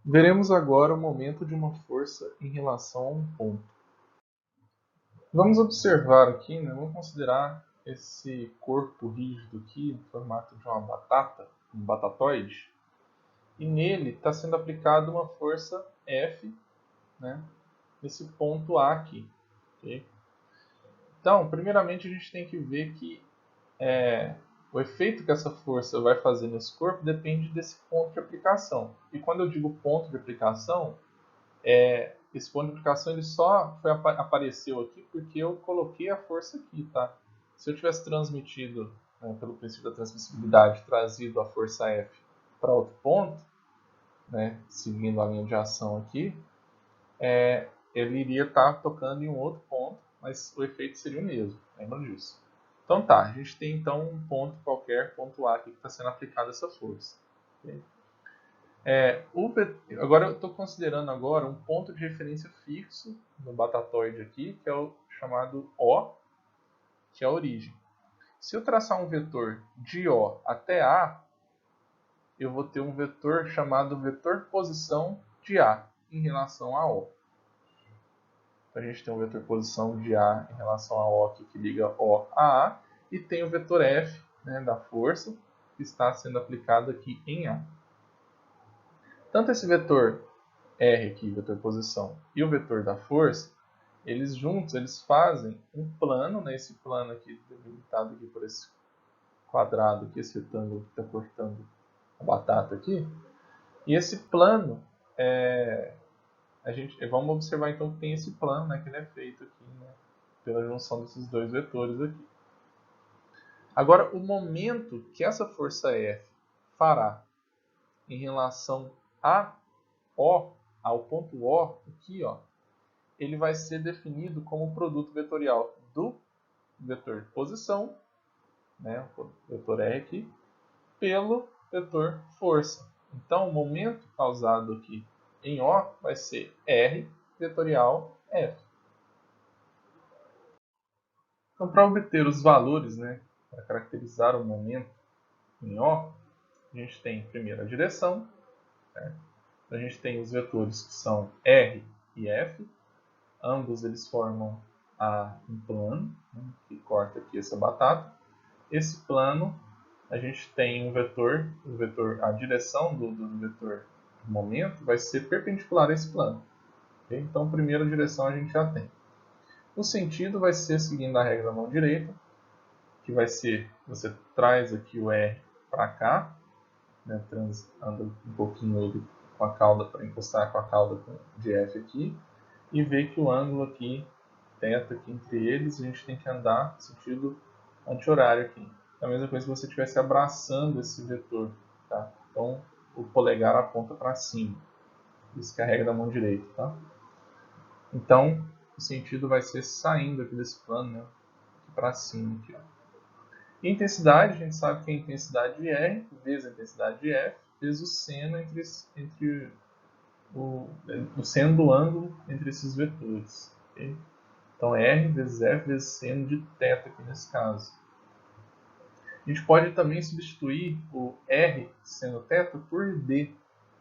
Veremos agora o momento de uma força em relação a um ponto. Vamos observar aqui, né, vamos considerar esse corpo rígido aqui, no formato de uma batata, um batatoide, e nele está sendo aplicada uma força F, né, nesse ponto A aqui. Okay? Então, primeiramente a gente tem que ver que o efeito que essa força vai fazer nesse corpo depende desse ponto de aplicação. E quando eu digo ponto de aplicação, esse ponto de aplicação ele só apareceu aqui porque eu coloquei a força aqui, tá? Se eu tivesse transmitido, né, pelo princípio da transmissibilidade, trazido a força F para outro ponto, né, seguindo a linha de ação aqui, ele iria estar tocando em um outro ponto, mas o efeito seria o mesmo, lembra disso. Então tá, a gente tem então um ponto qualquer, ponto A aqui que está sendo aplicada essa força. Okay? Agora eu estou considerando agora um ponto de referência fixo no batatoide aqui, que é o chamado O, que é a origem. Se eu traçar um vetor de O até A, eu vou ter um vetor chamado vetor posição de A em relação a O. Então a gente tem um vetor posição de A em relação a O aqui, que liga O a A, e tem o vetor F, né, da força que está sendo aplicado aqui em A. Tanto esse vetor R aqui, vetor posição, e o vetor da força, eles juntos eles fazem um plano, né, esse plano aqui delimitado aqui por esse quadrado aqui, esse retângulo que está cortando a batata aqui. E esse plano, vamos observar então que tem esse plano, né, que ele é feito aqui, né, pela junção desses dois vetores aqui. Agora, o momento que essa força F fará em relação a O, ao ponto O, aqui, ó, ele vai ser definido como produto vetorial do vetor posição, né, o vetor R aqui, pelo vetor força. Então, o momento causado aqui em O vai ser R vetorial F. Então, para obter os valores, né, para caracterizar o momento em O, a gente tem primeiro a direção, certo? A gente tem os vetores que são R e F, ambos eles formam um plano, né, que corta aqui essa batata. Esse plano, a gente tem um vetor, a direção do vetor do momento vai ser perpendicular a esse plano. Okay? Então, a primeira direção a gente já tem. O sentido vai ser seguindo a regra da mão direita, que vai ser, você traz aqui o R para cá, né, anda um pouquinho ele com a cauda para encostar com a cauda de F aqui, e vê que o ângulo aqui, θ aqui entre eles, a gente tem que andar no sentido anti-horário aqui. É a mesma coisa se você estivesse abraçando esse vetor. Tá? Então, o polegar aponta para cima. Isso que é a regra da mão direita. Tá? Então, o sentido vai ser saindo aqui desse plano, né, para cima. Aqui, ó. E intensidade, a gente sabe que é a intensidade de R vezes a intensidade de F, vezes o seno entre o seno do ângulo entre esses vetores. Okay? Então, R vezes F vezes seno de θ aqui nesse caso. A gente pode também substituir o R seno θ por D,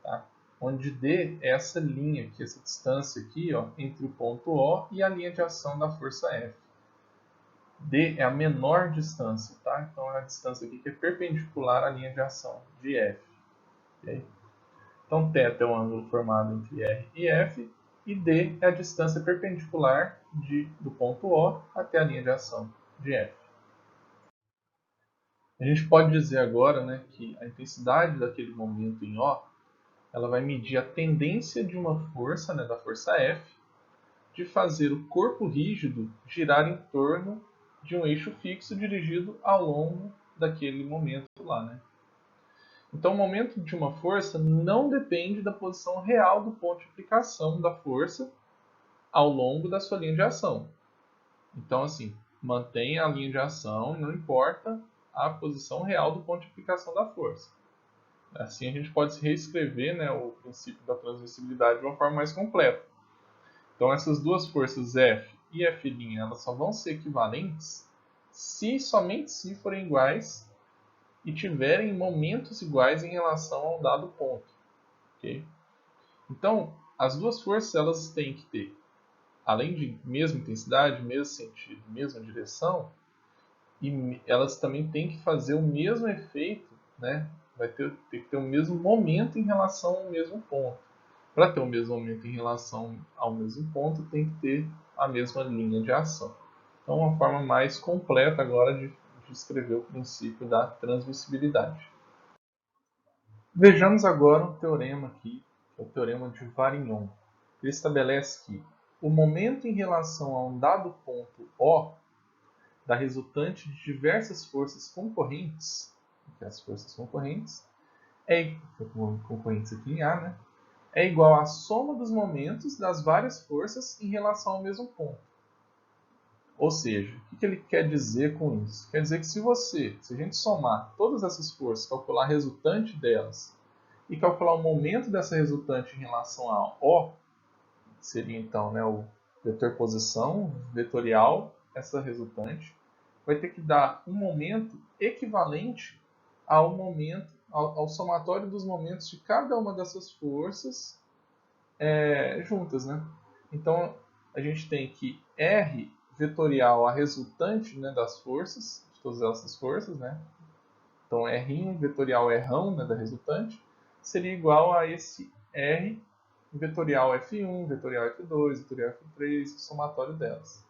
tá? Onde D é essa linha aqui, essa distância aqui, ó, entre o ponto O e a linha de ação da força F. D é a menor distância, tá? Então é a distância aqui que é perpendicular à linha de ação de F. Okay? Então θ é o ângulo formado entre R e F, e D é a distância perpendicular do ponto O até a linha de ação de F. A gente pode dizer agora, né, que a intensidade daquele momento em O, ela vai medir a tendência de uma força, né, da força F, de fazer o corpo rígido girar em torno de um eixo fixo dirigido ao longo daquele momento lá, né? Então, o momento de uma força não depende da posição real do ponto de aplicação da força ao longo da sua linha de ação. Então, assim, mantenha a linha de ação, não importa a posição real do ponto de aplicação da força. Assim, a gente pode reescrever, né, o princípio da transmissibilidade de uma forma mais completa. Então, essas duas forças F e F', elas só vão ser equivalentes somente se forem iguais e tiverem momentos iguais em relação a um dado ponto. Okay? Então, as duas forças elas têm que ter, além de mesma intensidade, mesmo sentido, mesma direção, e elas também têm que fazer o mesmo efeito, né? Tem que ter o mesmo momento em relação ao mesmo ponto. Para ter o mesmo momento em relação ao mesmo ponto, tem que ter a mesma linha de ação. Então, uma forma mais completa agora de escrever o princípio da transmissibilidade. Vejamos agora um teorema aqui, que é o teorema de Varignon. Ele estabelece que o momento em relação a um dado ponto O da resultante de diversas forças concorrentes, que as forças concorrentes, concorrentes aqui em A, né, é igual à soma dos momentos das várias forças em relação ao mesmo ponto. Ou seja, o que ele quer dizer com isso? Quer dizer que se a gente somar todas essas forças, calcular a resultante delas, e calcular o momento dessa resultante em relação a O, que seria então, né, o vetor posição vetorial, essa resultante, vai ter que dar um momento equivalente ao ao somatório dos momentos de cada uma dessas forças juntas, né? Então a gente tem que R vetorial a resultante, né, das forças, de todas essas forças, né? Então R1 vetorial Rão, né, da resultante, seria igual a esse R vetorial F1, vetorial F2, vetorial F3, somatório delas.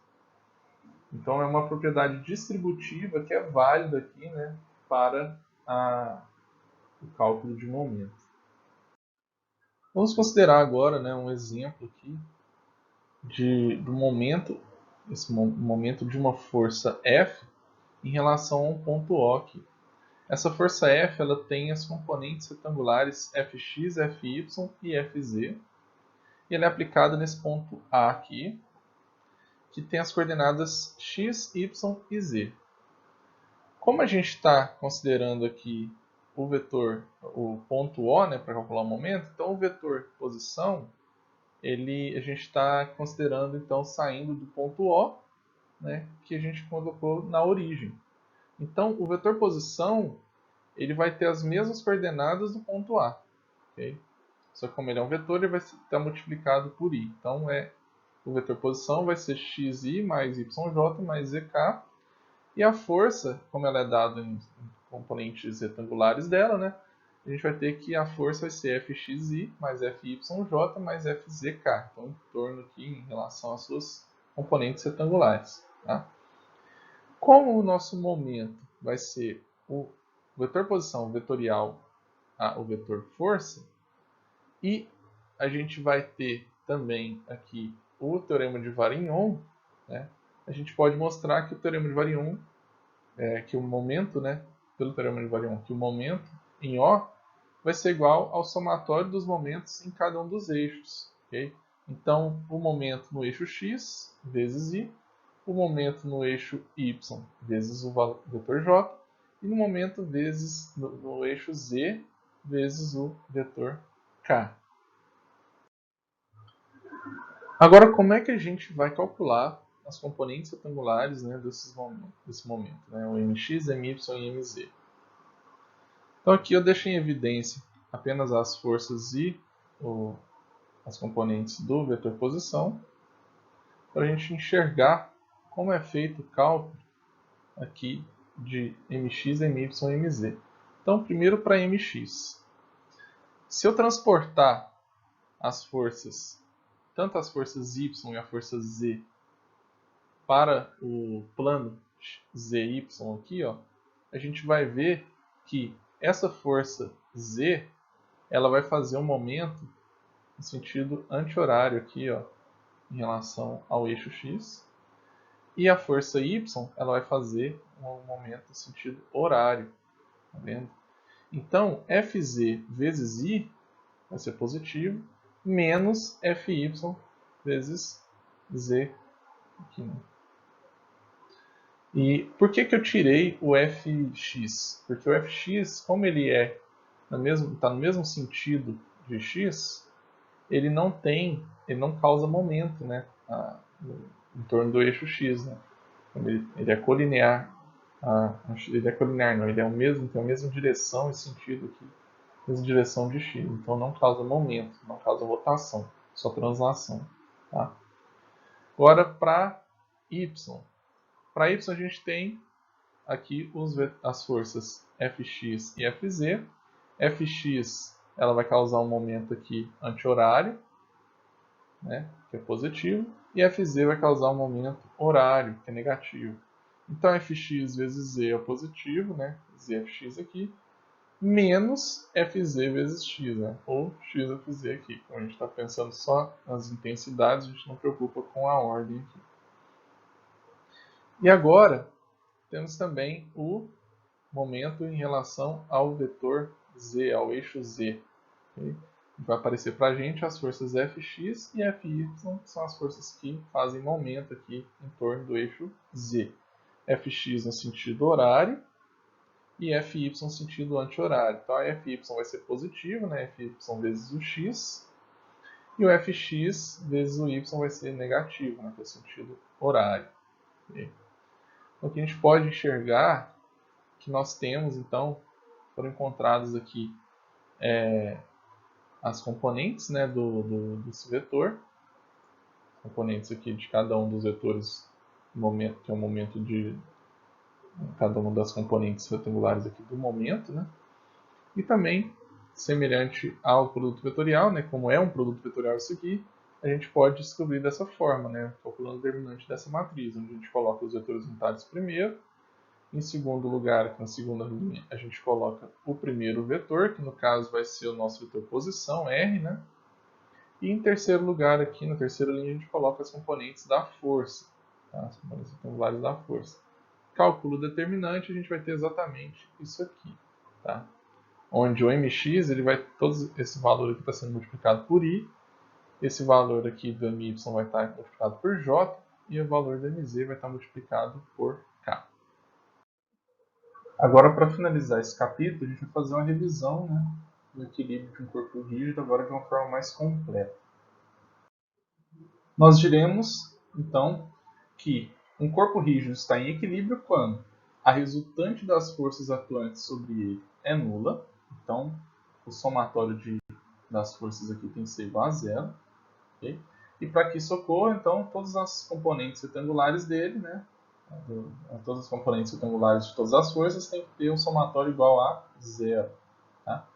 Então é uma propriedade distributiva que é válida aqui, né, para o cálculo de momento. Vamos considerar agora, né, um exemplo aqui do momento, esse momento de uma força F em relação a um ponto O aqui. Essa força F ela tem as componentes retangulares Fx, Fy e Fz. E ela é aplicada nesse ponto A aqui, que tem as coordenadas x, y e z. Como a gente está considerando aqui o vetor, o ponto O, né, para calcular o momento, então o vetor posição, a gente está considerando então saindo do ponto O, né, que a gente colocou na origem. Então o vetor posição ele vai ter as mesmas coordenadas do ponto A. Okay? Só que como ele é um vetor, ele vai estar multiplicado por i. Então o vetor posição vai ser xi mais yj mais zk. E a força, como ela é dada em componentes retangulares dela, né, a gente vai ter que a força vai ser fxi mais fyj mais fzk. Então, em torno aqui em relação às suas componentes retangulares. Tá? Como o nosso momento vai ser o vetor posição vetorial o vetor força, e a gente vai ter também aqui o teorema de Varignon, né, a gente pode mostrar que o teorema de Varignon que o momento, né, pelo teorema de Varignon, que o momento em O vai ser igual ao somatório dos momentos em cada um dos eixos. Okay? Então, o momento no eixo x vezes i, o momento no eixo y vezes o vetor j, e no momento vezes no eixo z vezes o vetor k. Agora, como é que a gente vai calcular as componentes retangulares, né, desse momento, né, o mx, my e mz? Então aqui eu deixo em evidência apenas as forças e as componentes do vetor posição, para a gente enxergar como é feito o cálculo aqui de mx, my e mz. Então, primeiro para mx. Se eu transportar as forças, tanto as forças y e a força z, para o plano ZY aqui, ó, a gente vai ver que essa força Z ela vai fazer um momento no sentido anti-horário aqui, ó, em relação ao eixo X. E a força Y ela vai fazer um momento no sentido horário. Tá vendo? Então, Fz vezes I vai ser positivo, menos Fy vezes Z aqui, né? E por que eu tirei o fx? Porque o fx, como ele está no mesmo sentido de x, ele não causa momento, né, em torno do eixo x, né? Ele é colinear, ele é colinear, não, ele é tem a mesma direção e sentido aqui vezes direção de x. Então não causa momento, não causa rotação, só translação. Tá? Agora para y. Para y a gente tem aqui as forças Fx e Fz. Fx ela vai causar um momento aqui anti-horário, né, que é positivo, e Fz vai causar um momento horário, que é negativo. Então Fx vezes z é positivo, né, zfx aqui, menos Fz vezes x, né, ou xfz aqui. Como a gente está pensando só nas intensidades, a gente não preocupa com a ordem aqui. E agora, temos também o momento em relação ao vetor z, ao eixo z. Okay? Vai aparecer para a gente as forças Fx e Fy, que são as forças que fazem momento aqui em torno do eixo z. Fx no sentido horário e Fy no sentido anti-horário. Então a Fy vai ser positivo, né? Fy vezes o x, e o Fx vezes o y vai ser negativo, né? Que é o sentido horário. Okay? Então aqui a gente pode enxergar que nós temos, então, foram encontrados aqui as componentes, né, desse vetor, componentes aqui de cada um dos vetores, que é o momento de cada uma das componentes retangulares aqui do momento, né, e também, semelhante ao produto vetorial, né, como é um produto vetorial isso aqui, a gente pode descobrir dessa forma, né, calculando o determinante dessa matriz, onde a gente coloca os vetores unitários primeiro. Em segundo lugar, aqui na segunda linha, a gente coloca o primeiro vetor, que no caso vai ser o nosso vetor posição, R, né? E em terceiro lugar, aqui na terceira linha, a gente coloca as componentes da força, tá? As componentes retangulares da força. Cálculo determinante, a gente vai ter exatamente isso aqui, tá? Onde o mx, ele vai, todo esse valor aqui está sendo multiplicado por i, esse valor aqui do my vai estar multiplicado por j, e o valor do mz vai estar multiplicado por k. Agora, para finalizar esse capítulo, a gente vai fazer uma revisão, né, do equilíbrio de um corpo rígido, agora de uma forma mais completa. Nós diremos, então, que um corpo rígido está em equilíbrio quando a resultante das forças atuantes sobre ele é nula. Então, o somatório das forças aqui tem que ser igual a zero. Okay? E para que isso ocorra, então, todas as componentes retangulares dele, né, todas as componentes retangulares de todas as forças tem que ter um somatório igual a zero. Tá?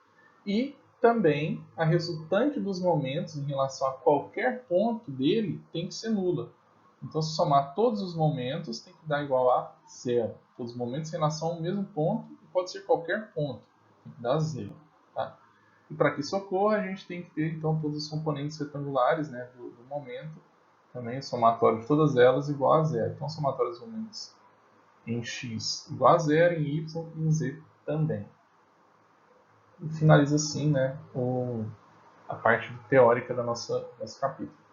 E também a resultante dos momentos em relação a qualquer ponto dele tem que ser nula. Então, se somar todos os momentos, tem que dar igual a zero. Todos os momentos em relação ao mesmo ponto, e pode ser qualquer ponto, tem que dar zero. Tá? E para que isso ocorra, a gente tem que ter então todos os componentes retangulares, né, do momento, também o somatório de todas elas igual a zero. Então, o somatório dos momentos em x igual a zero, em y e em z também. E finaliza assim, né, a parte teórica do nosso capítulo.